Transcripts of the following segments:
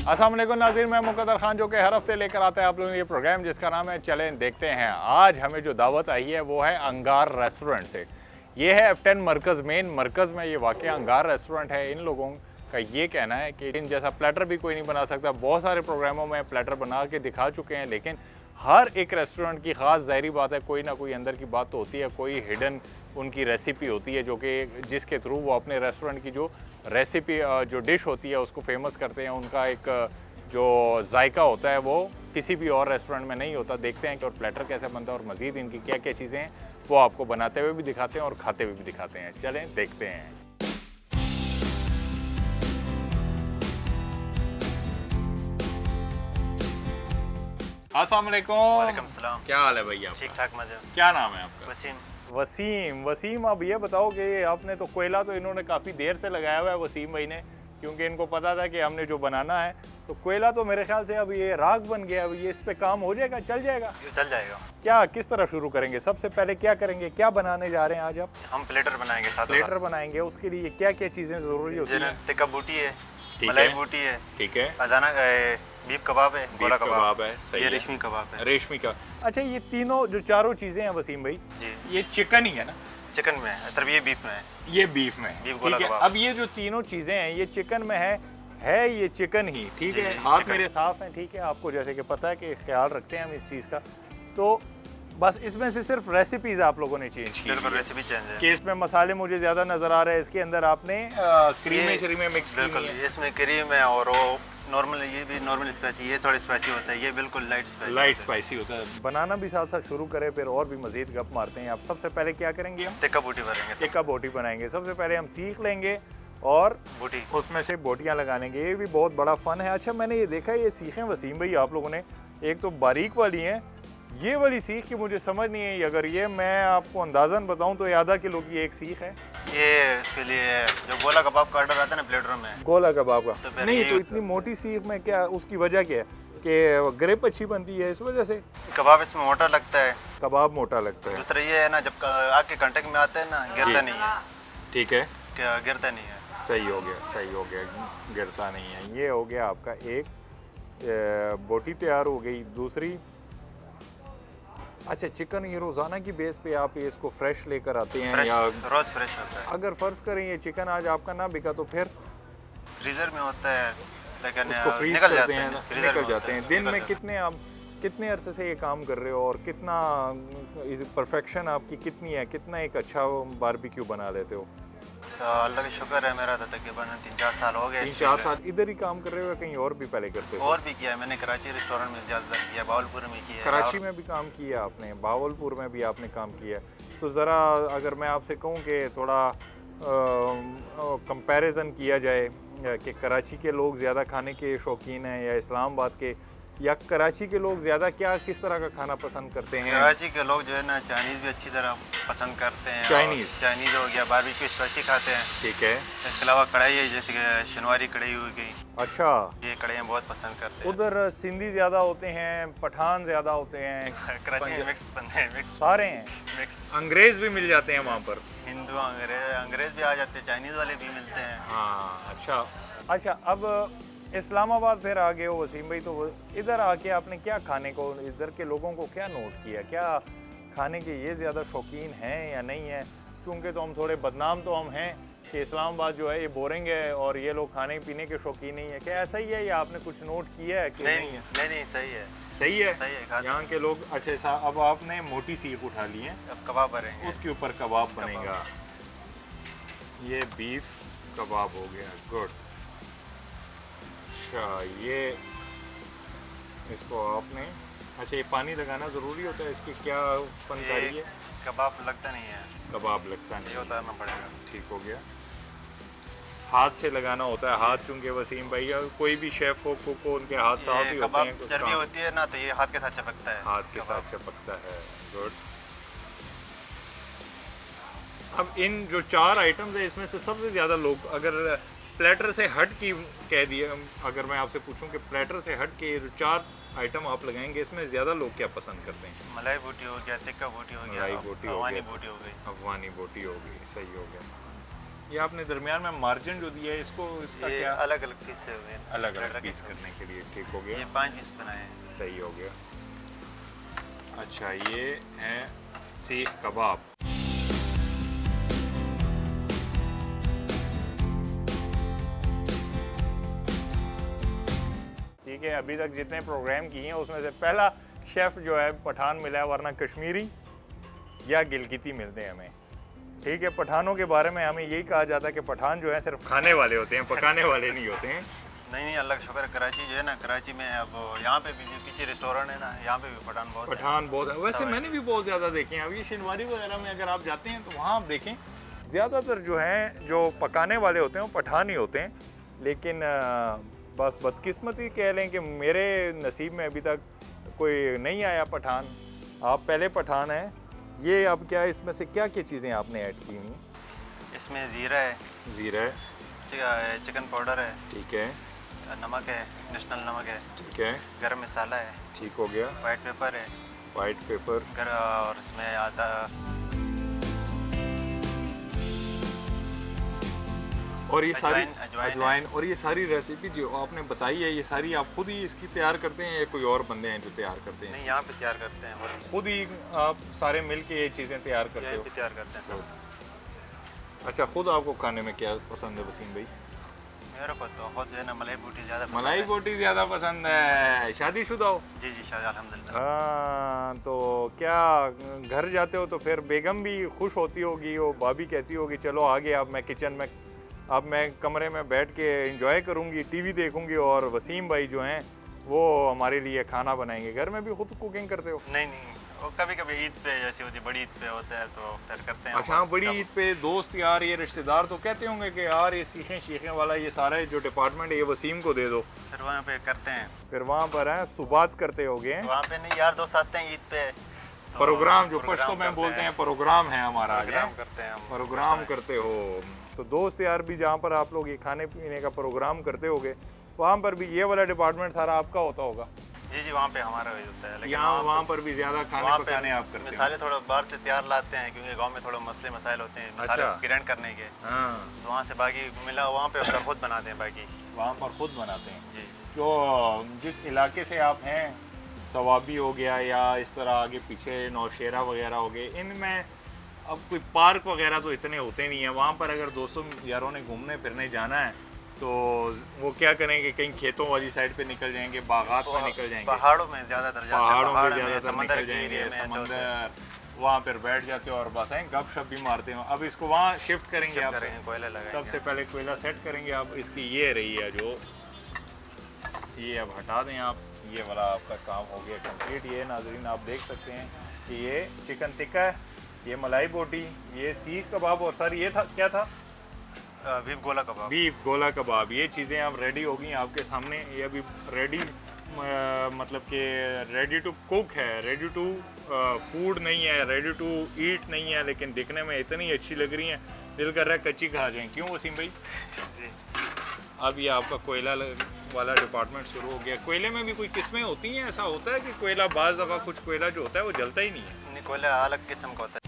अस्सलाम वालेकुम नाज़रीन, मैं मुक़द्दर खान जो कि हर हफ्ते लेकर आता है आप लोगों को ये प्रोग्राम जिसका नाम है चलें देखते हैं। आज हमें जो दावत आई है वो है अंगार रेस्टोरेंट से। ये है F10 मरकज़, मेन मरकज़ में ये वाक़ अंगार रेस्टोरेंट है। इन लोगों का ये कहना है कि इन जैसा प्लेटर भी कोई नहीं बना सकता। बहुत सारे प्रोग्रामों में प्लेटर बना के दिखा चुके हैं, लेकिन हर एक रेस्टोरेंट की ख़ास ज़ाहिरी बात है कोई ना कोई अंदर की बात तो होती है, कोई हिडन उनकी रेसिपी होती है जो कि जिसके थ्रू वो अपने रेस्टोरेंट की जो रेसिपी जो डिश होती है उसको फेमस करते हैं। उनका एक जो जायका होता है वो किसी भी और रेस्टोरेंट में नहीं होता। देखते हैं कि और प्लेटर कैसे बनता है और मज़ीद इनकी क्या क्या चीज़ें हैं वो आपको बनाते हुए भी दिखाते हैं और खाते हुए भी दिखाते हैं। चलें देखते हैं। अस्सलाम वालेकुम। वालेकुम सलाम। क्या हाल है भैया? ठीक ठाक मजा। क्या नाम है आपका? वसीम। वसीम, आप ये बताओ कि आपने तो कोयला तो इन्होंने काफ़ी देर से लगाया हुआ है वसीम भाई ने, क्योंकि इनको पता था कि हमने जो बनाना है तो कोयला तो मेरे ख्याल से अब ये राख बन गया। अब ये इस पे काम हो जाएगा, चल जाएगा? ये चल जाएगा। क्या किस तरह शुरू करेंगे? सबसे पहले क्या करेंगे, क्या बनाने जा रहे हैं आज आप? हम प्लेटर बनाएंगे, साथ प्लेटर बनाएंगे, उसके लिए क्या क्या चीज़ें ज़रूरी होती हैं? टिक्का बूटी है, ठीक मलाई है, बूटी है, ठीक है, अजाना बीफ कबाब है, गोला कबाब है, सही ये है, रेशमी कबाब है। रेशमी का। अच्छा, ये तीनों जो चारों चीज़ें हैं वसीम भाई, जी, ये चिकन ही है ना? चिकन में है, तरफ ये बीफ में है। ये बीफ में है, बीफ ठीक गोला है। कबाब। अब ये जो तीनों चीज़ें हैं ये चिकन में है ये चिकन ही, ठीक जी, है। जी, हाथ चिकन। मेरे साफ हैं, ठीक है। आपको जैसे कि पता है कि ख्याल रखते हैं हम इस चीज़ का, तो बस इसमें से सिर्फ रेसिपीज़ आप लोगों ने चेंज की बिल्कुल है रेसिपी चेंज है। कि इसमें मसाले मुझे ज़्यादा नज़र आ रहे हैं, इसके अंदर आपने क्रीमें शरीमें मिक्स की बिल्कुल, हुई हैं। इसमें क्रीम है और वो नॉर्मल, ये भी नॉर्मल स्पाइसी, ये थोड़ा स्पाइसी होता है, ये बिल्कुल लाइट स्पाइसी। लाइट स्पाइसी होता है। बनाना भी साथ साथ शुरू करें, फिर और भी मज़ीद गप मारते हैं। आप सबसे पहले क्या करेंगे? हम टिक्का बूटी भरेंगे। टिक्का बोटी बनाएंगे। सबसे पहले हम सीख लेंगे और बूटी उसमें से बोटियां लगाने के, ये भी बहुत बड़ा फ़न है। अच्छा, मैंने ये देखा ये सीखें वसीम भाई आप लोगों ने, एक तो बारीक वाली हैं, ये वाली सीख की मुझे समझ नहीं है। अगर ये मैं आपको अंदाज़न बताऊं तो ये आधा किलो की एक सीख है। ये इसके लिए जो गोला कबाब का ऑर्डर आता है ना प्लेटरों में, गोला कबाब का तो फिर नहीं, ये तो इतनी मोटी सीख में क्या उसकी वजह क्या है कि ग्रिप अच्छी बनती है इस वजह से? कबाब इसमें मोटा लगता है। कबाब मोटा लगता है। दूसरा ये है ना, जब आग के कांटेक्ट में आते हैं ना, गिरता नहीं है। ठीक है, क्या गिरता नहीं है। सही हो गया, सही हो गया, गिरता नहीं है। ये हो गया आपका एक बोटी तैयार हो गई। दूसरी, अच्छा, चिकन ये रोज़ाना की बेस पे आप ये इसको फ्रेश लेकर आते हैं फ्रेश, या रोज फ्रेश होता है। अगर फ़र्ज़ करें ये चिकन आज आपका ना बिका तो फिर फ्रीजर में होता है, लेकिन उसको फ्रीज निकल करते जाते हैं, हैं, फ्रीजर में निकल होता जाते है, हैं। दिन निकल में जाते हैं। कितने आप कितने अरसे से ये काम कर रहे हो और कितना परफेक्शन आपकी कितनी है, कितना एक अच्छा बारबेक्यू बना लेते हो? तो अल्लाह का शुक्र है, मेरा तो तकरीबन 3-4 साल हो गए। 3-4 साल इधर ही काम कर रहे हो या कहीं और भी पहले करते हो? और भी किया है मैंने, कराची रेस्टोरेंट में ज़्यादातर किया, बावलपुर में किया है। कराची में भी काम किया आपने, भावलपुर में भी आपने काम किया। तो ज़रा अगर मैं आपसे कहूँ कि थोड़ा कंपैरिजन किया जाए कि कराची के लोग ज़्यादा खाने के शौकीन हैं या इस्लामाबाद के, या कराची के लोग ज़्यादा क्या किस तरह का खाना पसंद करते हैं? कराची के लोग जो है ना चाइनीज़ भी अच्छी तरह पसंद करते हैं। चाइनीज़ हो गया, बारबेक्यू स्पाइसी खाते हैं। ठीक है। इसके अलावा कढ़ाई है, जैसे कि शनवारी कढ़ाई हो गई, अच्छा, ये कढ़ाइयाँ बहुत पसंद करते हैं। उधर सिंधी ज़्यादा होते हैं, पठान ज़्यादा होते हैं, कराची में मिक्स बनते हैं, मिक्स सारे हैं। मिक्स अंग्रेज़ भी मिल जाते हैं वहाँ पर? हिंदू अंग्रेज़ भी आ जाते हैं, चाइनीज़ वाले भी मिलते हैं। हाँ, अच्छा। अब इस्लामाबाद फिर आ गए हो वसीम भाई, तो इधर आके आपने क्या खाने को, इधर के लोगों को क्या नोट किया? क्या खाने के ये ज़्यादा शौकीन हैं या नहीं है? चूँकि तो हम थोड़े बदनाम तो हम हैं कि इस्लामाबाद जो है ये बोरिंग है और ये लोग खाने पीने के शौकीन नहीं है। क्या ऐसा ही है या आपने कुछ नोट किया है कि नहीं है? नहीं, सही है। सही है, सही है। यहाँ के लोग। अच्छा, अब आपने मोटी सीख उठा ली है, अब कबाब बनेंगे, उसके ऊपर कबाब बनेगा। ये बीफ कबाब हो गया, गुड। अच्छा, ये इसको आपने, अच्छा, ये पानी लगाना ज़रूरी होता है, इसकी क्या फनकारी है? कबाब लगता नहीं है, कबाब लगता नहीं ये उतारना पड़ेगा। ठीक हो गया। हाथ से लगाना होता है, हाथ चूंकि वसीम भाई या कोई भी शेफ़ हो, कुक हो, उनके हाथ साफ ही होते कबाब हैं। चर्बी होती है ना, तो ये हाथ के साथ चिपकता है, हाथ के साथ चिपकता है, गुड। अब इन जो 4 आइटम्स है इसमें से सबसे ज़्यादा लोग, अगर प्लेटर से हट की कह दिए, अगर मैं आपसे पूछूं कि प्लेटर से हट के जो 4 आइटम आप लगाएंगे इसमें ज़्यादा लोग क्या पसंद करते हैं? मलाई बोटी हो गया, टिक्का बोटी हो गया, मलाई बोटी हो अफगानी गया, बोटी हो गई, अफगानी बोटी हो गई, सही हो गया। ये आपने दरमियान में मार्जिन जो दिया है इसको, इसका ये क्या? अलग अलग पीस से हुए हैं, अलग अलग पीस करने के लिए, ठीक हो गया। ये 5 पीस बनाए हैं। सही हो गया। अच्छा, ये है सीख कबाब। ठीक है, अभी तक जितने प्रोग्राम किए हैं उसमें से पहला शेफ़ जो है पठान मिला है, वरना कश्मीरी या गिलगिती मिलते हैं हमें। ठीक है, पठानों के बारे में हमें यही कहा जाता है कि पठान जो है सिर्फ खाने वाले होते हैं, पकाने वाले नहीं होते हैं। नहीं, अल्लाह का शुक्र, कराची जो है ना, कराची में अब यहाँ पे भी पीछे रेस्टोरेंट है ना, यहाँ पे भी पठान बहुत है। वैसे मैंने भी बहुत ज़्यादा देखे हैं। अब ये शिनवारी वगैरह में अगर आप जाते हैं तो वहाँ आप देखें ज़्यादातर जो हैं जो पकाने वाले होते हैं वो पठान ही होते हैं। लेकिन बस बदकिस्मती कह लें कि मेरे नसीब में अभी तक कोई नहीं आया पठान। आप पहले पठान हैं। ये अब क्या इसमें से क्या क्या चीज़ें आपने ऐड की हुई? इसमें ज़ीरा है, चिकन पाउडर है, ठीक है, नमक है, नेशनल नमक है, ठीक है, गरम मसाला है, ठीक हो गया, वाइट पेपर है, वाइट पेपर, और इसमें आता और ये सारी अजवाइन। और ये सारी रेसिपी जो आपने बताई है, ये सारी आप खुद ही इसकी तैयार करते हैं या कोई और बंदे हैं जो तैयार करते हैं? नहीं, यहाँ पे तैयार करते हैं और खुद ही आप सारे मिल के ये चीज़ें तैयार करते हो? तैयार करते हैं सब। अच्छा, खुद आपको खाने में क्या पसंद है वसीम भाई? मेरे को तो खुद जो है ना मलाई बोटी ज़्यादा पसंद है। मलाई बोटी ज़्यादा पसंद है। शादीशुदा हो? जी जी, शादी अल्हम्दुलिल्लाह। हाँ, तो क्या घर जाते हो तो फिर बेगम भी खुश होती होगी, वो भाभी कहती होगी चलो आगे अब मैं किचन में, अब मैं कमरे में बैठ के एंजॉय करूँगी, टीवी देखूँगी और वसीम भाई जो हैं वो हमारे लिए खाना बनाएंगे। घर में भी खुद कुकिंग करते हो? नहीं, वो कभी कभी ईद पे जैसी होती है, बड़ी ईद पे होता है तो फिर करते हैं। अच्छा, बड़ी ईद पे दोस्त यार ये रिश्तेदार तो कहते होंगे कि यार ये सीखें वाला ये सारा जो डिपार्टमेंट है ये वसीम को दे दो, फिर वहाँ पे करते हैं। फिर वहाँ पर हैं सुबात करते होगे? वहाँ पे नहीं, यार दोस्त आते हैं ईद पे, प्रोग्राम जो पश्तो में बोलते हैं प्रोग्राम है हमारा, प्रोग्राम करते हैं हम। प्रोग्राम करते हो तो दोस्त यार भी जहाँ पर आप लोग ये खाने पीने का प्रोग्राम करते होगे वहाँ पर भी ये वाला डिपार्टमेंट सारा आपका होता होगा? जी जी, वहाँ पे हमारा भी होता है, लेकिन यहाँ वहाँ पर भी ज़्यादा खाने पकाने आप करते हैं? मसाले थोड़ा बाहर से तैयार लाते हैं क्योंकि गांव में थोड़े मसले मसाइल होते हैं मसाले ग्राइंड करने के। हाँ, तो वहाँ से बाकी मिला वहाँ पे अपना खुद बनाते हैं, बाकी वहाँ पर खुद बनाते हैं जी। तो जिस इलाके से आप हैं, सवाबी हो गया या इस तरह आगे पीछे नौशेरा वगैरह हो गए, इनमें अब कोई पार्क वगैरह तो इतने होते नहीं हैं। वहाँ पर अगर दोस्तों यारों ने घूमने फिरने जाना है तो वो क्या करेंगे, कहीं खेतों वाली साइड पे निकल जाएंगे, बागात पे निकल जाएंगे? पहाड़ों में ज़्यादातर पहाड़ों में ज़्यादातर निकल जाएंगे, समंदर, वहाँ पर बैठ जाते हो और बस हैं गप शप भी मारते हो। अब इसको वहाँ शिफ्ट करेंगे आप, कोयला लगाएंगे। सबसे पहले कोयला सेट करेंगे आप। इसकी ये रही है जो, ये अब हटा दें आप, ये वाला आपका काम हो गया कंप्लीट। ये नाजरीन आप देख सकते हैं कि ये चिकन टिक्का है, ये मलाई बोटी, ये सीख कबाब और सर ये था क्या था? बीफ गोला कबाब। बीफ गोला कबाब। ये चीज़ें अब रेडी हो गई आपके सामने। ये अभी रेडी मतलब कि रेडी टू कुक है, रेडी टू फूड नहीं है, रेडी टू ईट नहीं है, लेकिन दिखने में इतनी अच्छी लग रही हैं दिल कर रहा है कच्ची खा जाएं। क्यों वसीम भाई? जी। अब ये आपका कोयला वाला डिपार्टमेंट शुरू हो गया। कोयले में भी कोई किस्में होती हैं? ऐसा होता है कि कोयला बाज़ दफ़ा कुछ कोयला जो होता है वो जलता ही नहीं है? नहीं, कोयला अलग किस्म का होता है।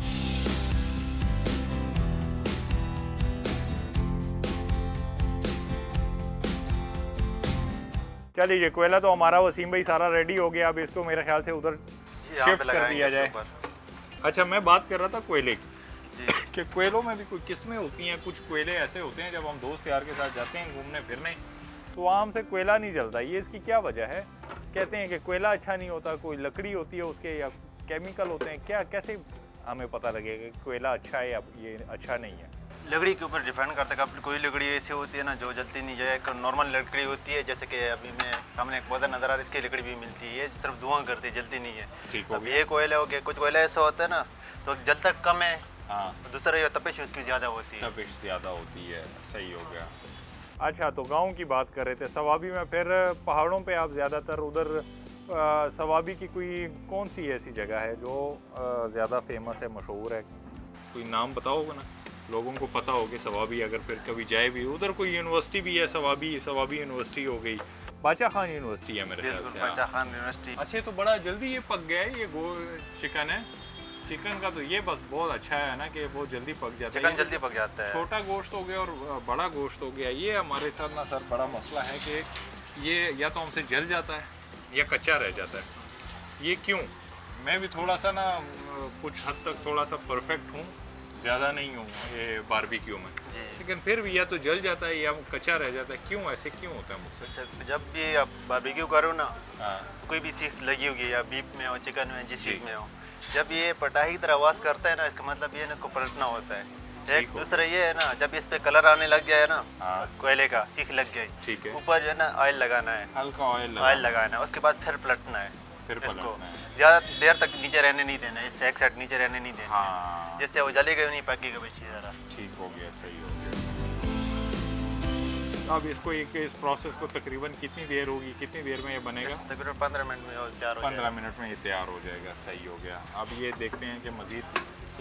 चलिए, ये कोयला तो हमारा वसीम भाई सारा रेडी हो गया। अब इसको मेरे ख्याल से उधर शिफ्ट कर दिया जाए। अच्छा, मैं बात कर रहा था कोयले की कि कोयलों में भी कोई किस्में होती हैं। कुछ कोयले ऐसे होते हैं जब हम दोस्त यार के साथ जाते हैं घूमने फिरने तो आम से कोयला नहीं जलता। ये इसकी क्या वजह है? कहते हैं कि कोयला अच्छा नहीं होता, कोई लकड़ी होती है उसके या केमिकल होते हैं, क्या कैसे हमें पता लगेगा कि कोयला अच्छा है या ये अच्छा नहीं है? लकड़ी के ऊपर डिपेंड करता है। कोई लकड़ी ऐसी होती है ना जो जलती नहीं है, एक नॉर्मल लकड़ी होती है, जैसे कि अभी मैं सामने एक पौधा नज़र आ रहा है, इसकी लकड़ी भी मिलती है, ये सिर्फ धुआं करती है, जलती नहीं है। ठीक अब ये कोयला हो गया, कुछ कोयला ऐसा होता है ना तो जलता कम है। हाँ, दूसरा ये तपिश उसकी ज़्यादा होती है। तपिश ज़्यादा होती है। सही हो गया। अच्छा, तो गाँव की बात कर रहे थे, सवाबी में फिर पहाड़ों पर आप ज़्यादातर उधर सवाबी की कोई कौन सी ऐसी जगह है जो ज़्यादा फेमस है, मशहूर है? कोई नाम बताओगे ना, लोगों को पता हो कि सवाबी अगर फिर कभी जाए भी। उधर कोई यूनिवर्सिटी भी है, सवाबी यूनिवर्सिटी हो गई, बादशाह खान यूनिवर्सिटी है मेरे ख्याल से। बादशाह खान यूनिवर्सिटी। अच्छा, तो बड़ा जल्दी ये पक गया है ये चिकन है? चिकन का तो ये बस बहुत अच्छा है ना कि वो जल्दी पक जाता है। चिकन जल्दी पक जाता है। छोटा गोश्त हो गया और बड़ा गोश्त हो गया, ये हमारे साथ ना सर बड़ा मसला है कि ये या तो हमसे जल जाता है या कच्चा रह जाता है। ये क्यों? मैं भी थोड़ा सा ना कुछ हद तक थोड़ा सा परफेक्ट हूँ, ज़्यादा नहीं हूँ ये बारबेक्यू में, लेकिन फिर भी या तो जल जाता है या कच्चा रह जाता है। क्यों ऐसे क्यों होता है मुझसे? अच्छा, जब भी आप बारबेक्यू करो ना, हाँ कोई भी सीख लगी होगी या बीफ में हो, चिकन में, जिस चीज़ में हो, जब ये पटाही की तरह आवाज़ करता है ना, इसका मतलब ये ना इसको पलटना होता है। एक दूसरा ये है ना, जब इस पे कलर आने लग गया है ना, हाँ कोयले का सीख लग गई, ठीक है, ऊपर जो है ना ऑयल लगाना है, हल्का ऑयल लगाना है, उसके बाद फिर पलटना है, फिर इसको पलटना है। ज़्यादा देर तक नीचे रहने नहीं देना है, इससे एक साइड नीचे रहने नहीं देना, हाँ जिससे वो जलेगा नहीं, पकेगा भी अच्छी तरह। ठीक हो गया, सही हो गया। अब इसको इस प्रोसेस को तकरीबन कितनी देर होगी, कितनी देर में ये बनेगा? तकरीबन 15 मिनट में और तैयार हो 15 मिनट में ये तैयार हो जाएगा, सही हो गया। अब ये देखते हैं कि मज़ीद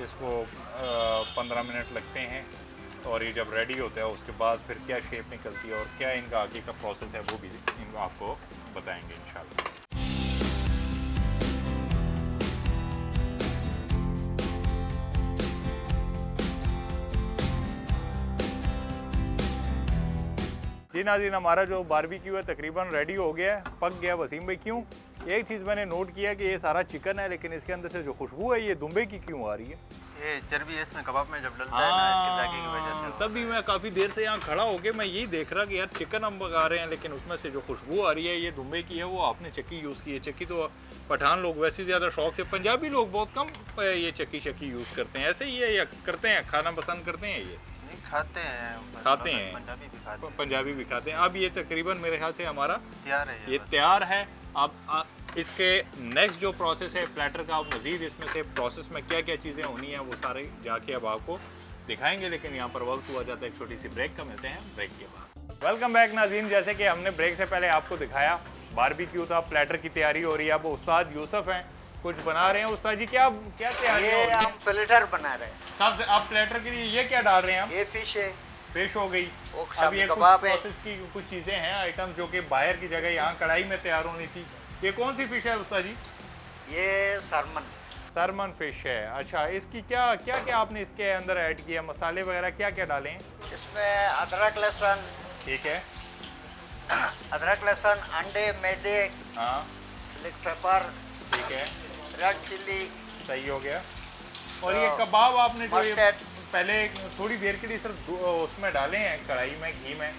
इसको 15 मिनट लगते हैं और ये जब रेडी होता है उसके बाद फिर क्या शेप निकलती है और क्या इनका आगे का प्रोसेस है वो भी इनको आपको बताएंगे इंशाल्लाह। जी नाज़रीन, हमारा जो बारबेक्यू है तकरीबन रेडी हो गया है, पक गया। वसीम भाई क्यों? एक चीज़ मैंने नोट किया कि ये सारा चिकन है लेकिन इसके अंदर से जो खुशबू है ये दुम्बे की क्यों आ रही है? ये चर्बी इसमें कबाब में जब डलता है ना, इसके जाके की वजह से। तब भी मैं काफ़ी देर से यहाँ खड़ा होके मैं यही देख रहा कि यार चिकन हम पका रहे हैं लेकिन उसमें से जो खुशबू आ रही है ये दुम्बे की है। वो आपने चक्की यूज़ की है। चक्की तो पठान लोग वैसे ज़्यादा शौक से, पंजाबी लोग बहुत कम ये चक्की यूज़ करते हैं। ऐसे ही है या करते हैं, खाना पसंद करते हैं ये? खाते हैं, खाते हैं, पंजाबी भी खाते हैं। पंजाबी भी खाते हैं। अब ये तकरीबन मेरे ख्याल से हमारा तैयार है, ये तैयार है। अब इसके नेक्स्ट जो प्रोसेस है प्लेटर का, अब मज़ीद इसमें से प्रोसेस में क्या क्या चीज़ें होनी है वो सारे जाके अब आपको दिखाएंगे, लेकिन यहाँ पर वक्त हुआ जाता है एक छोटी सी ब्रेक का। मिलते हैं ब्रेक के बाद। वेलकम बैक नाज़रीन, जैसे कि हमने ब्रेक से पहले आपको दिखाया बारबेक्यू था, प्लेटर की तैयारी हो रही है। अब उस्ताद यूसुफ हैं, कुछ बना रहे हैं। उस्ताद जी क्या क्या तैयारी हो रही है? हम प्लेटर बना रहे हैं। सबसे आप प्लेटर के लिए ये क्या डाल रहे हैं? आप ये फिश है, फिश हो गई। वो अब ये कुछ कबाब है। प्रोसेस की कुछ चीज़ें हैं, आइटम जो कि बाहर की जगह यहाँ कढ़ाई में तैयार होनी थी। ये कौन सी फिश है उस्ताद जी? ये सरमन। सरमन फिश है। अच्छा, इसकी क्या क्या क्या आपने इसके अंदर ऐड किया, मसाले वगैरह क्या क्या डाले हैं? इसमें अदरक लहसुन, ठीक है, अदरक लहसुन, अंडे, मैदे, हाँ ब्लैक पेपर, ठीक है, रेड चिल्ली, सही हो गया। और ये कबाब आपने जो ये मस्टर्ड। पहले थोड़ी देर के लिए सिर्फ उसमें डाले हैं कढ़ाई में, घी में,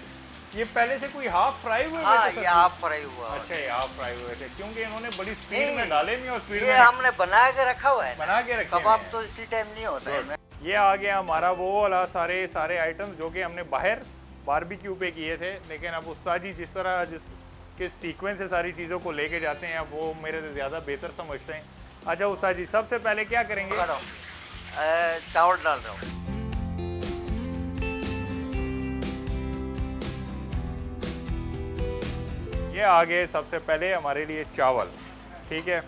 ये पहले से कोई हाफ फ्राई हुए हाँ थे? ये हाफ फ्राई हुआ। अच्छा, ये हाफ फ्राई हुए थे क्योंकि इन्होंने बड़ी स्पीड में नहीं, डाले नहीं और स्पीड ये में हमने बना के रखा हुआ है ना। बना के रखे हुए कबाब हैं। तो इसी टाइम नहीं होता है। ये आ गया हमारा वो वाला सारे आइटम्स जो कि हमने बाहर बारबेक्यू पे किए थे, लेकिन अब उस्ताद जी जिस तरह किस सीक्वेंस से सारी चीज़ों को लेके जाते हैं वो मेरे से ज़्यादा बेहतर समझते हैं। अच्छा उस्ताद जी, सबसे पहले क्या करेंगे? चावल डाल रहा हूँ। ये आ गए सबसे पहले हमारे लिए चावल, ठीक है।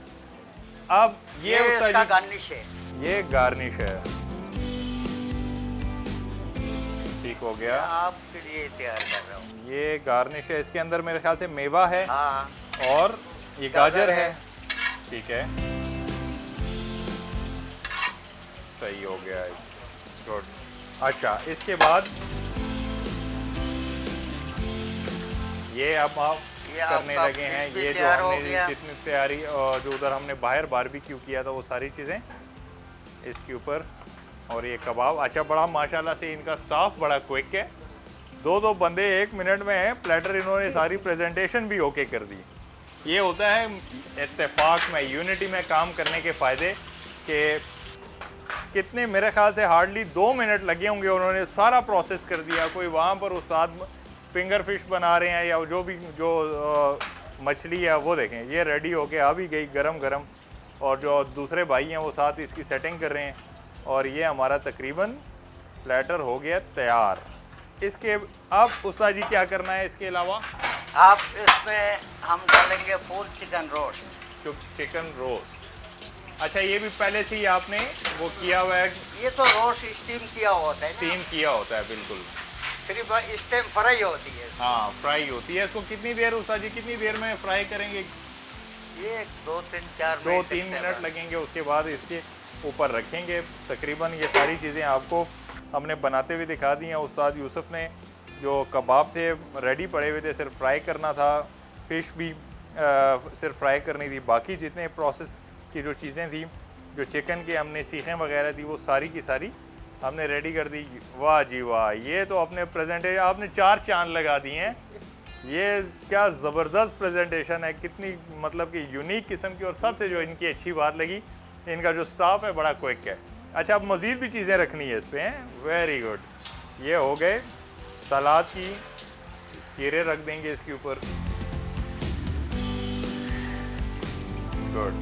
अब ये इसका उस्ताद जी गार्निश है। ये गार्निश है, ठीक हो गया। आपके लिए तैयार कर रहा हूँ। ये गार्निश है, इसके अंदर मेरे ख्याल से मेवा है हाँ, और ये गाजर है, है। ठीक है, सही हो गया है, गुड। अच्छा, इसके बाद ये अब आप ये करने आपका लगे हैं। फिश भी ये जो तैयार हो हमने गया। जितनी तैयारी और जो उधर हमने बाहर बारबेक्यू किया था वो सारी चीज़ें इसके ऊपर, और ये कबाब। अच्छा, बड़ा माशाल्लाह से इनका स्टाफ बड़ा क्विक है, दो बंदे 1 मिनट में हैं। प्लेटर इन्होंने सारी प्रेजेंटेशन भी ओके कर दी। ये होता है इत्तेफाक में, यूनिटी में काम करने के फ़ायदे कि कितने, मेरे ख्याल से हार्डली 2 मिनट लगे होंगे, उन्होंने सारा प्रोसेस कर दिया। कोई वहाँ पर उस्ताद फिंगर फिश बना रहे हैं या जो मछली है वो देखें, ये रेडी हो के आ भी गई गरम गरम, और जो दूसरे भाई हैं वो साथ इसकी सेटिंग कर रहे हैं, और ये हमारा तकरीबन प्लेटर हो गया तैयार। इसके अब उस्ताद जी क्या करना है इसके अलावा? आप इसमें हम डालेंगे फुल चिकन रोस्ट। जो चिकन रोस्ट, अच्छा ये भी पहले से ही आपने वो किया हुआ है? ये तो रोस्ट स्टीम किया होता है ना। स्टीम किया होता है, बिल्कुल। सिर्फ इस टाइम फ्राई होती है। हाँ, फ्राई होती है। इसको कितनी देर उस्ताद जी, कितनी देर में फ्राई करेंगे? ये 2-3-4 2-3 मिनट लगेंगे। उसके बाद इसके ऊपर रखेंगे। तकरीबन ये सारी चीज़ें आपको हमने बनाते हुए दिखा दी हैं। उस्ताद यूसुफ ने जो कबाब थे रेडी पड़े हुए थे, सिर्फ फ्राई करना था, फ़िश भी सिर्फ फ्राई करनी थी। बाकी जितने प्रोसेस की जो चीज़ें थी, जो चिकन के हमने सीखें वगैरह थी, वो सारी की सारी हमने रेडी कर दी। वाह जी वाह, ये तो अपने प्रेजेंटेशन आपने 4 चांद लगा दिए हैं। ये क्या ज़बरदस्त प्रेजेंटेशन है, कितनी मतलब कि यूनिक किस्म की। और सबसे जो इनकी अच्छी बात लगी, इनका जो स्टाफ है बड़ा क्विक है। अच्छा, अब मज़ीद भी चीज़ें रखनी है इस पर हैं। Very good. ये हो गए सलाद की कीरे रख देंगे इसके ऊपर। गुड।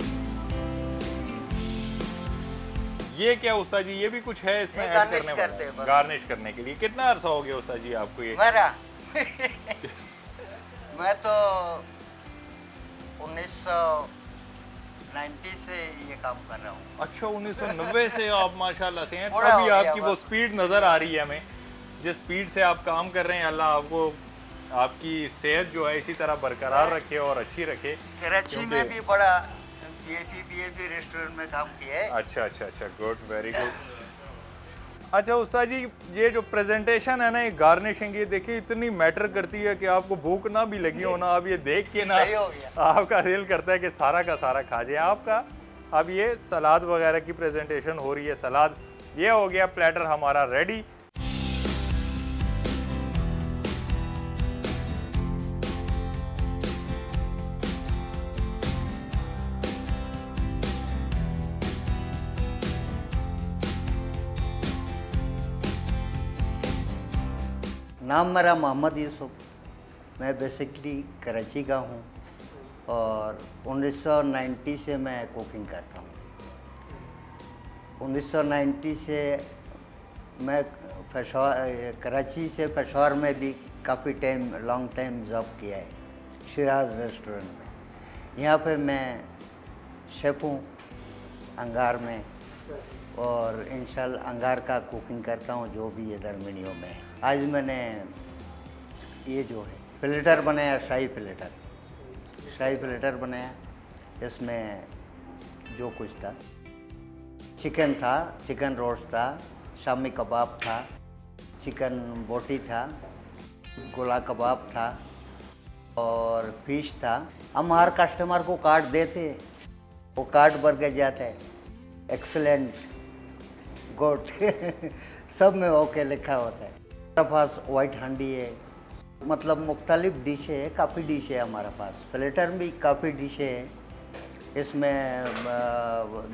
ये क्या उस्ताद जी, ये भी कुछ है इसमें ऐड करने वाला, गार्निश करने के लिए? कितना अरसा हो गया उस्ताद जी आपको ये? मेरा मैं तो 1990 से ये काम कर रहा हूँ। अच्छा, 1990 से आप माशाल्लाह से हैं। बड़ा हो तभी गया आपकी वो बस। स्पीड नज़र आ रही है हमें, जिस स्पीड से आप काम कर रहे हैं। अल्लाह आपको आपकी सेहत जो है इसी तरह बरकरार रखे और अच्छी रखे। कराची में भी बड़ा पीएपी रेस्टोरेंट में काम किया है। अच्छा अच्छा अच्छा, गुड, वेरी गुड। अच्छा उस्ताद जी, ये जो प्रेजेंटेशन है ना, ये गार्निशिंग, ये देखिए इतनी मैटर करती है कि आपको भूख ना भी लगी हो ना, अब ये देख के ना सही हो गया। आपका दिल करता है कि सारा का सारा खा जाए आपका। अब ये सलाद वगैरह की प्रेजेंटेशन हो रही है। सलाद ये हो गया, प्लेटर हमारा रेडी। नाम मेरा मोहम्मद यूसुफ, मैं बेसिकली कराची का हूँ और 1990 से मैं कुकिंग करता हूँ। 1990 से मैं कराची से पेशावर में भी काफ़ी टाइम, लॉन्ग टाइम जॉब किया है, शिराज रेस्टोरेंट में। यहाँ पे मैं शेफ़ हूँ अंगार में, और इंशाल्लाह अंगार का कुकिंग करता हूँ जो भी इधर मेन्यू में है। आज मैंने ये जो है प्लेटर बनाया, शाही प्लेटर बनाया। इसमें जो कुछ था, चिकन था, चिकन रोस्ट था, शामी कबाब था, चिकन बोटी था, गोला कबाब था और फिश था। हम हर कस्टमर को कार्ड देते, वो कार्ड भर के जाता है, एक्सलेंट, गुड सब में ओके लिखा होता है। हमारे पास वाइट हांडी है, मतलब मुख्तलिफ डिशें है, काफ़ी डिशें है हमारे पास। प्लेटर भी काफ़ी डिशें है। इसमें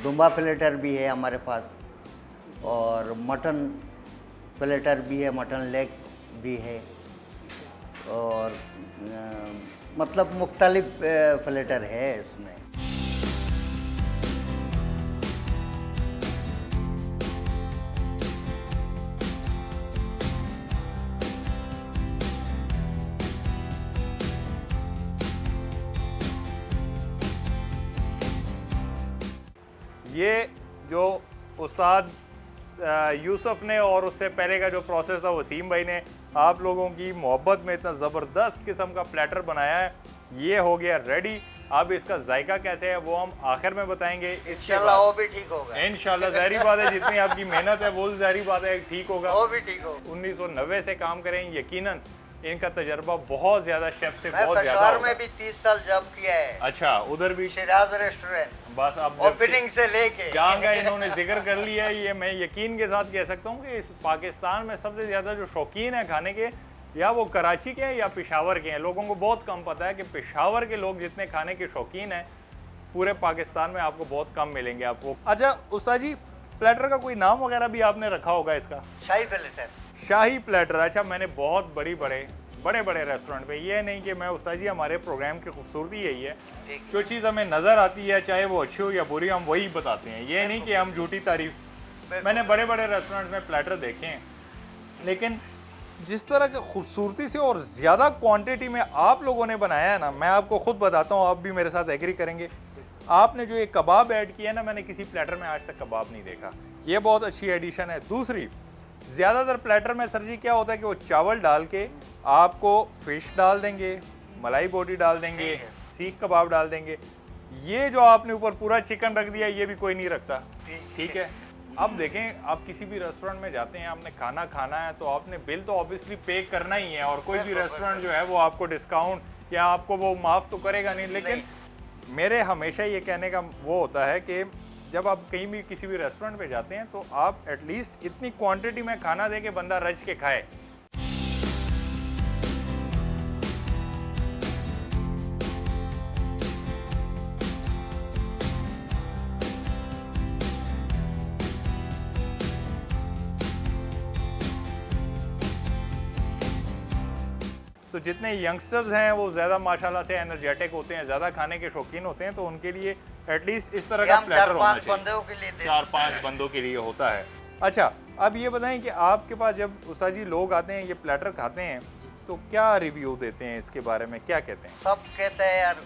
दुम्बा प्लेटर भी है हमारे पास, और मटन प्लेटर भी है, मटन लेग भी है, और मतलब मुख्तलिफ प्लेटर है इसमें। ये जो उस्ताद यूसुफ ने और उससे पहले का जो प्रोसेस था वसीम भाई ने आप लोगों की मोहब्बत में इतना ज़बरदस्त किस्म का प्लेटर बनाया है, ये हो गया रेडी। अब इसका जायका कैसे है वो हम आखिर में बताएंगे। इंशाल्लाह वो भी ठीक होगा। इंशाल्लाह, ज़ाहिर बात है जितनी आपकी मेहनत है वो ज़ाहिर बात है ठीक होगा, वो भी ठीक होगा। 1990 से काम करें, यकीनन इनका तजर्बा बहुत ज़्यादा, शेफ से मैं बहुत ज़्यादा पेशावर होगा। में भी 30 साल जॉब किया है। अच्छा, उधर भी शिराज रेस्टोरेंट, बस अब ओपनिंग से लेके जहाँ का इन्होंने जिक्र कर लिया है, ये मैं यकीन के साथ कह सकता हूँ कि इस पाकिस्तान में सबसे ज़्यादा जो शौकीन है खाने के, या वो कराची के हैं या पेशावर के हैं। लोगों को बहुत कम पता है कि पेशावर के लोग जितने खाने के शौकीन हैं पूरे पाकिस्तान में आपको बहुत कम मिलेंगे आपको। अच्छा उस्ताद जी, प्लेटर का कोई नाम वगैरह भी आपने रखा होगा इसका? शाही प्लेटर। शाही प्लेटर। अच्छा, मैंने बहुत बड़े बड़े रेस्टोरेंट पे, ये नहीं कि मैं उस्ताद जी, हमारे प्रोग्राम की खूबसूरती यही है, जो चीज़ हमें नज़र आती है चाहे वो अच्छी हो या बुरी, हम वही बताते हैं। ये नहीं कि हम झूठी तारीफ। मैंने बड़े बड़े रेस्टोरेंट में प्लेटर देखे हैं, लेकिन जिस तरह की खूबसूरती से और ज़्यादा क्वांटिटी में आप लोगों ने बनाया है ना, मैं आपको ख़ुद बताता हूँ, आप भी मेरे साथ एग्री करेंगे। आपने जो ये कबाब ऐड किया है ना, मैंने किसी प्लेटर में आज तक कबाब नहीं देखा। ये बहुत अच्छी एडिशन है। दूसरी, ज़्यादातर प्लेटर में सर जी क्या होता है कि वो चावल डाल के आपको फ़िश डाल देंगे, मलाई बोटी डाल देंगे, सीख कबाब डाल देंगे। ये जो आपने ऊपर पूरा चिकन रख दिया ये भी कोई नहीं रखता, ठीक है। अब देखें, आप किसी भी रेस्टोरेंट में जाते हैं, आपने खाना खाना है तो आपने बिल तो ऑब्वियसली पे करना ही है, और कोई भी रेस्टोरेंट जो है वो आपको डिस्काउंट या आपको वो माफ़ तो करेगा नहीं। लेकिन मेरे हमेशा ये कहने का वो होता है कि जब आप कहीं भी किसी भी रेस्टोरेंट पे जाते हैं तो आप एटलीस्ट इतनी क्वांटिटी में खाना दे के बंदा रज के खाए। तो जितने यंगस्टर्स हैं वो ज़्यादा माशाल्लाह से एनर्जेटिक होते हैं, ज़्यादा खाने के शौकीन होते हैं, तो उनके लिए एटलीस्ट इस तरह का प्लेटर होना चाहिए। 4-5 बंदों के लिए होता है। अच्छा, अब ये बताएं कि आपके पास जब उस्ताद जी लोग आते हैं ये प्लेटर खाते हैं तो क्या रिव्यू देते हैं इसके बारे में, क्या कहते हैं? सब कहते हैं यार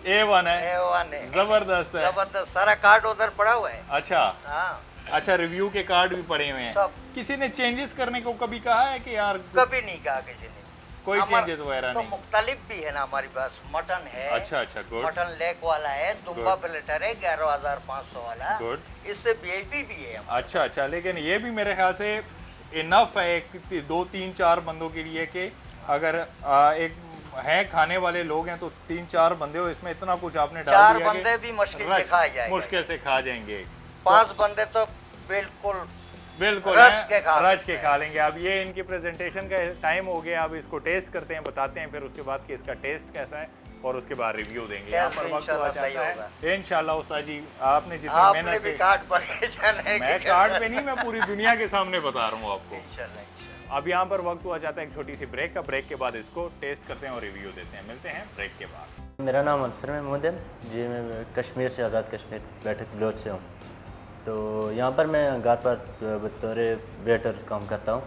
A1 है, A1 है, जबरदस्त है, जबरदस्त। सारा कार्ड उधर पड़ा हुआ है। अच्छा हाँ, अच्छा, रिव्यू के कार्ड भी पड़े हुए हैं। सब। किसी ने चेंजेस करने को कभी कहा है कि यार कभी नहीं कहा किसी ने, कोई चेंजेस वगैरह तो नहीं? मुख्तलिफ भी है ना हमारे पास। मटन है, अच्छा अच्छा, गुड मटन लेग वाला है, दुम्बा प्लेटर है 11,500 वाला, गुड। इससे VIP भी है। अच्छा अच्छा, लेकिन ये भी मेरे ख्याल से इनफ है 2-3-4 बंदों के लिए कि अगर एक है खाने वाले लोग हैं तो 3-4 बंदे हो, इसमें इतना कुछ आपने डाल 4 दिया कि बंदे भी मुश्किल से खा जाएंगे। मुश्किल से खा जाएंगे। 5 बंदे तो बिल्कुल बिल्कुल रच के खा लेंगे। अब ये इनकी प्रेजेंटेशन का टाइम हो गया, अब इसको टेस्ट करते हैं, बताते हैं फिर उसके बाद कि इसका टेस्ट कैसा है और उसके बाद रिव्यू देंगे। यहाँ पर वक्त हुआ जाता है इंशाल्लाह। उस्ताद जी आपने जितनी मेहनत से कार्ड पर जाने, मैं कार्ड पे नहीं, मैं पूरी दुनिया के सामने बता रहा हूँ आपको। इंशाल्लाह। अब यहाँ पर वक्त हुआ जाता है एक छोटी सी ब्रेक का। ब्रेक के बाद इसको टेस्ट करते हैं और रिव्यू देते हैं। मिलते हैं ब्रेक के बाद। मेरा नाम अंसर महमूद है जी, मैं कश्मीर से, आज़ाद कश्मीर बैठक बलोच से हूँ। तो यहाँ पर मैं घर पर बतौर वेटर काम करता हूँ।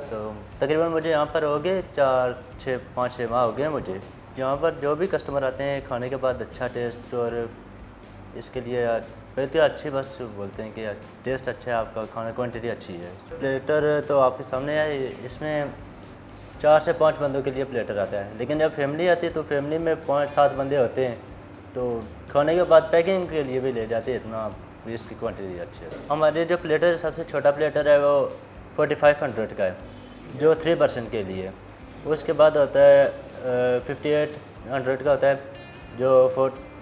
तो तकरीबन मुझे यहाँ पर हो गए 5-6 माह हो गए मुझे। यहाँ पर जो भी कस्टमर आते हैं खाने के बाद अच्छा टेस्ट, और इसके लिए पहले तो अच्छी बस बोलते हैं कि टेस्ट अच्छा है आपका, खाना क्वांटिटी अच्छी है। प्लेटर तो आपके सामने है, इसमें 4 से 5 बंदों के लिए प्लेटर आता है। लेकिन जब फैमिली आती है तो फैमिली में 5-7 बंदे होते हैं, तो खाने के बाद पैकिंग के लिए भी ले जाते हैं, इतना भी इसकी क्वांटिटी अच्छी है। हमारे जो प्लेटर है, सबसे छोटा प्लेटर है वो 4500 का है, जो 3 पर्सन के लिए। उसके बाद होता है 5800 का होता है, जो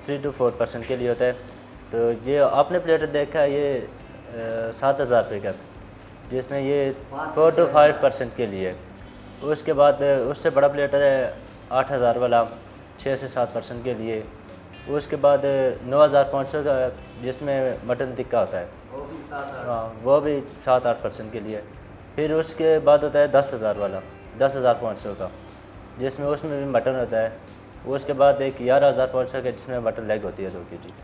3 to 4 पर्सन के लिए होता है। तो ये आपने प्लेटर देखा है, ये 7,000 रुपये का, जिसमें ये 4 to 5 पर्सन के लिए। उसके बाद उससे बड़ा प्लेटर है 8,000 वाला, 6 से 7 पर्सन के लिए। उसके बाद 9,500 का, जिसमें मटन टिक्का होता है, हाँ वो भी 7-8 पर्सन के लिए। फिर उसके बाद होता है 10,000 वाला, 10,500 का, जिसमें उसमें भी मटन होता है। उसके बाद एक 11,500 का, जिसमें मटन लेग होती है 2 kg।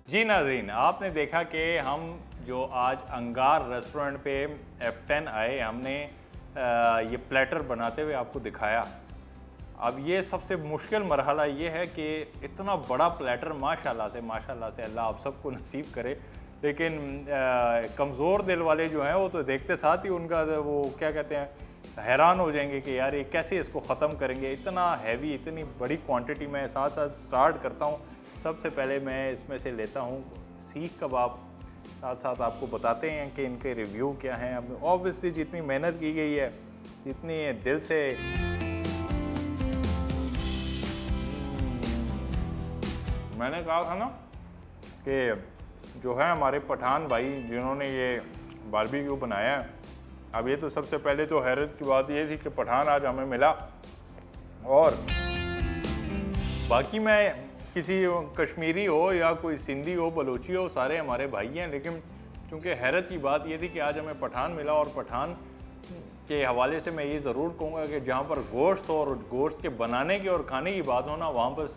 जी नाज़रीन, आपने देखा कि हम जो आज अंगार रेस्टोरेंट पे F10 आए, हमने ये प्लेटर बनाते हुए आपको दिखाया। अब ये सबसे मुश्किल मरहला ये है कि इतना बड़ा प्लेटर माशाल्लाह से अल्लाह आप सबको नसीब करे। लेकिन कमज़ोर दिल वाले जो हैं वो तो देखते साथ ही उनका वो क्या कहते हैं, हैरान हो जाएंगे कि यार ये कैसे इसको ख़त्म करेंगे। इतना हैवी, इतनी बड़ी क्वांटिटी में साथ साथ स्टार्ट करता हूँ। सबसे पहले मैं इसमें से लेता हूँ सीख कबाब, साथ साथ आपको बताते हैं कि इनके रिव्यू क्या हैं। अब ऑब्वियसली जितनी मेहनत की गई है, जितनी दिल से मैंने कहा था ना कि जो है हमारे पठान भाई जिन्होंने ये बारबेक्यू बनाया है, अब ये तो सबसे पहले तो हैरत की बात ये थी कि पठान आज हमें मिला, और बाकी मैं किसी कश्मीरी हो या कोई सिंधी हो, बलोची हो, सारे हमारे भाई हैं। लेकिन चूँकि हैरत की बात ये थी कि आज हमें पठान मिला, और पठान के हवाले से मैं ये ज़रूर कहूँगा कि जहाँ पर गोश्त और गोश्त के बनाने की और खाने की बात हो ना, वहाँ पर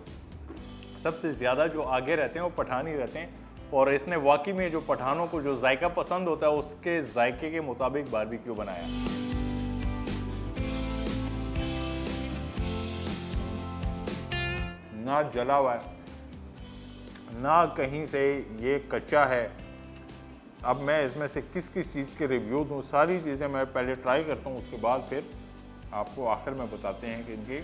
सबसे ज़्यादा जो आगे रहते हैं वो पठान ही रहते हैं। और इसने वाकई में जो पठानों को जो जायका पसंद होता है उसके जायके के मुताबिक बारबेक्यू बनाया। ना जला हुआ है, ना कहीं से ये कच्चा है। अब मैं इसमें से किस किस चीज़ के रिव्यू दूँ, सारी चीज़ें मैं पहले ट्राई करता हूँ, उसके बाद फिर आपको आखिर में बताते हैं कि इनकी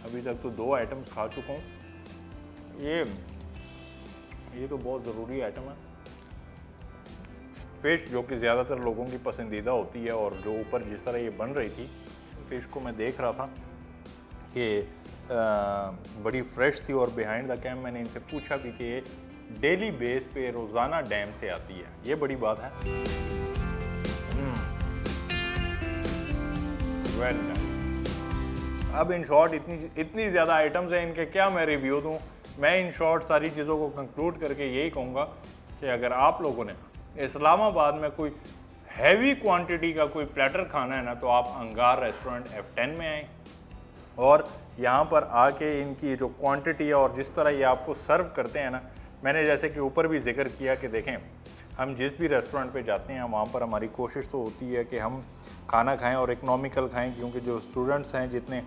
अभी तक तो 2 आइटम्स खा चुका हूँ। ये तो बहुत ज़रूरी आइटम है। फ़िश जो कि ज़्यादातर लोगों की पसंदीदा होती है, और जो ऊपर जिस तरह ये बन रही थी फ़िश को मैं देख रहा था कि बड़ी फ्रेश थी, और बिहाइंड द कैम मैंने इनसे पूछा भी कि ये डेली बेस पे रोज़ाना डैम से आती है, ये बड़ी बात है। Very nice. अब इन शॉर्ट इतनी ज़्यादा आइटम्स हैं इनके, क्या मैं रिव्यू दूँ। मैं इन शॉर्ट सारी चीज़ों को कंक्लूड करके यही कहूँगा कि अगर आप लोगों ने इस्लामाबाद में कोई हैवी क्वांटिटी का कोई प्लेटर खाना है ना, तो आप अंगार रेस्टोरेंट F10 में आएँ, और यहाँ पर आके इनकी जो क्वांटिटी है और जिस तरह ये आपको सर्व करते हैं ना, मैंने जैसे कि ऊपर भी जिक्र किया कि देखें, हम जिस भी रेस्टोरेंट पे जाते हैं वहाँ पर हमारी कोशिश तो होती है कि हम खाना खाएं और इकोनॉमिकल खाएं, क्योंकि जो स्टूडेंट्स हैं जितने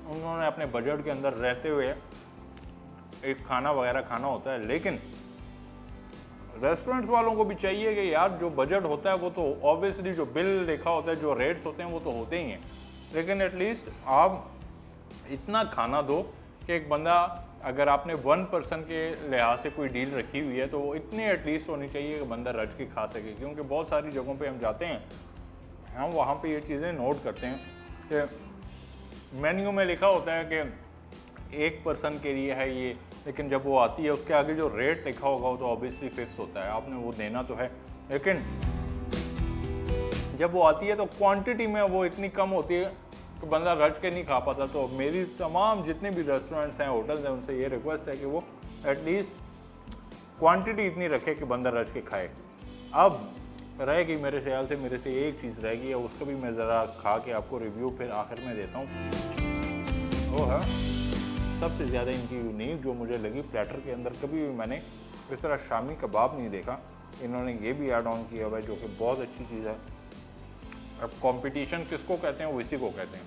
उन्होंने अपने बजट के अंदर रहते हुए एक खाना वगैरह खाना होता है। लेकिन रेस्टोरेंट्स वालों को भी चाहिए कि यार जो बजट होता है वो तो ऑब्वियसली जो बिल लिखा होता है, जो रेट्स होते हैं वो तो होते ही हैं, लेकिन एटलीस्ट आप इतना खाना दो कि एक बंदा, अगर आपने 1 पर्सन के लिहाज से कोई डील रखी हुई है तो वो इतनी एटलीस्ट होनी चाहिए कि बंदा रज के खा सके। क्योंकि बहुत सारी जगहों पे हम जाते हैं, हम वहाँ पे ये चीज़ें नोट करते हैं कि मेन्यू में लिखा होता है कि 1 पर्सन के लिए है ये, लेकिन जब वो आती है उसके आगे जो रेट लिखा होगा वो तो ऑब्वियसली फिक्स होता है, आपने वो देना तो है, लेकिन जब वो आती है तो क्वांटिटी में वो इतनी कम होती है कि बंदा रज के नहीं खा पाता। तो मेरी तमाम जितने भी रेस्टोरेंट्स हैं, होटल्स हैं, उनसे ये रिक्वेस्ट है कि वो एटलीस्ट क्वांटिटी इतनी रखे कि बंदा रज के खाए। अब रहेगी मेरे ख्याल से मेरे से एक चीज़ रह गई है, उसका भी मैं ज़रा खा के आपको रिव्यू फिर आखिर में देता हूँ। वो है सबसे ज़्यादा इनकी यूनिक जो मुझे लगी प्लेटर के अंदर, कभी भी मैंने इस तरह शामी कबाब नहीं देखा। इन्होंने ये भी ऐड ऑन किया हुआ है जो कि बहुत अच्छी चीज़ है। अब कंपटीशन किसको कहते हैं, वो इसी को कहते हैं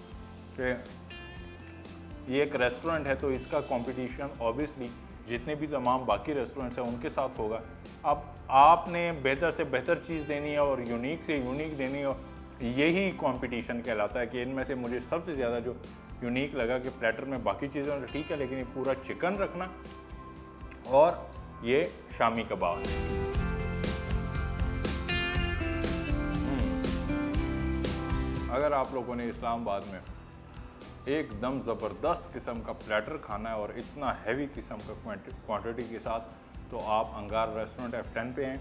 कि ये एक रेस्टोरेंट है तो इसका कंपटीशन ऑब्वियसली जितने भी तमाम बाकी रेस्टोरेंट्स हैं उनके साथ होगा। अब आपने बेहतर से बेहतर चीज़ देनी है और यूनिक से यूनिक देनी है, यही कंपटीशन कहलाता है। कि इनमें से मुझे सबसे ज़्यादा जो यूनिक लगा कि प्लेटर में बाकी चीज़ें तो ठीक है, लेकिन ये पूरा चिकन रखना और ये शामी कबाब। अगर आप लोगों ने इस्लामाबाद में एकदम ज़बरदस्त किस्म का प्लेटर खाना है और इतना हैवी किस्म का क्वांटिटी के साथ, तो आप अंगार रेस्टोरेंट F10 पे हैं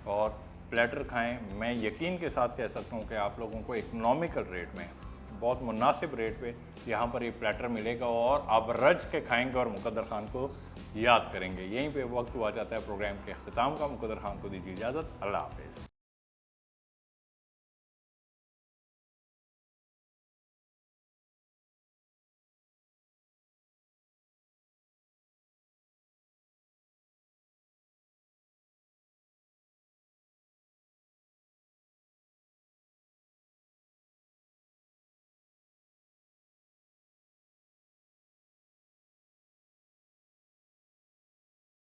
और प्लेटर खाएं। मैं यकीन के साथ कह सकता हूँ कि आप लोगों को इकोनॉमिकल रेट में, बहुत मुनासिब रेट पे यहाँ पर ये प्लेटर मिलेगा और आप रज के खाएंगे और मुकद्दर खान को याद करेंगे। यहीं पे वक्त हुआ जाता है प्रोग्राम के अख्ताम का। मुकद्दर खान को दीजिए इजाज़त। अल्लाह हाफ़िज़।